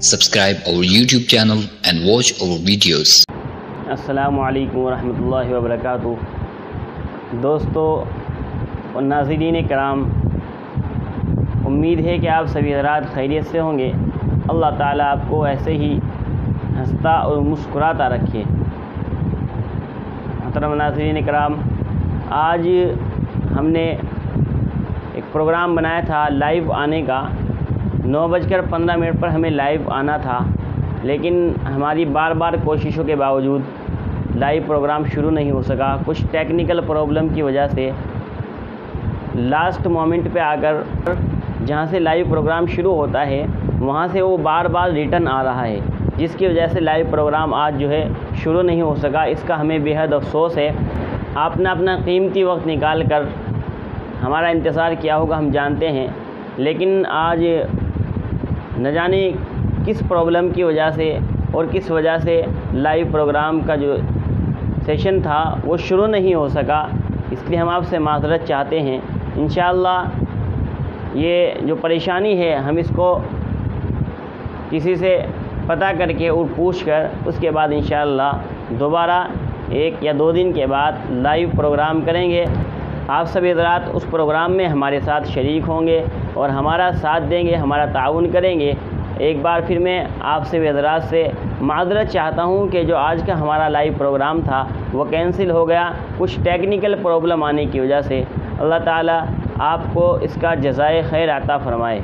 Subscribe our YouTube channel and watch our videos. अस्सलामु अलैकुम वरहमतुल्लाहि वबरकातुह। दोस्तों और नाज़रीन कराम, उम्मीद है कि आप सभी हज़रात खैरियत से होंगे। अल्लाह ताला आपको ऐसे ही हंसता और मुस्कुराता रखे। मोहतरम नाज़रीन कराम, आज हमने एक प्रोग्राम बनाया था लाइव आने का। 9:15 पर हमें लाइव आना था, लेकिन हमारी बार बार कोशिशों के बावजूद लाइव प्रोग्राम शुरू नहीं हो सका। कुछ टेक्निकल प्रॉब्लम की वजह से लास्ट मोमेंट पे आकर जहां से लाइव प्रोग्राम शुरू होता है वहां से वो बार बार रिटर्न आ रहा है, जिसकी वजह से लाइव प्रोग्राम आज जो है शुरू नहीं हो सका। इसका हमें बेहद अफसोस है। आपने अपना कीमती वक्त निकाल कर हमारा इंतज़ार किया होगा, हम जानते हैं, लेकिन आज न जाने किस प्रॉब्लम की वजह से और किस वजह से लाइव प्रोग्राम का जो सेशन था वो शुरू नहीं हो सका। इसलिए हम आपसे माज़रत चाहते हैं। इंशाअल्लाह ये जो परेशानी है हम इसको किसी से पता करके और पूछ कर उसके बाद इंशाअल्लाह दोबारा 1 या 2 दिन के बाद लाइव प्रोग्राम करेंगे। आप सभी हज़रात उस प्रोग्राम में हमारे साथ शरीक होंगे और हमारा साथ देंगे, हमारा ताउन करेंगे। एक बार फिर मैं आप सभी हज़रात से माज़रत चाहता हूं कि जो आज का हमारा लाइव प्रोग्राम था वो कैंसिल हो गया कुछ टेक्निकल प्रॉब्लम आने की वजह से। अल्लाह ताला आपको इसका जज़ाए खैर अता फ़रमाए।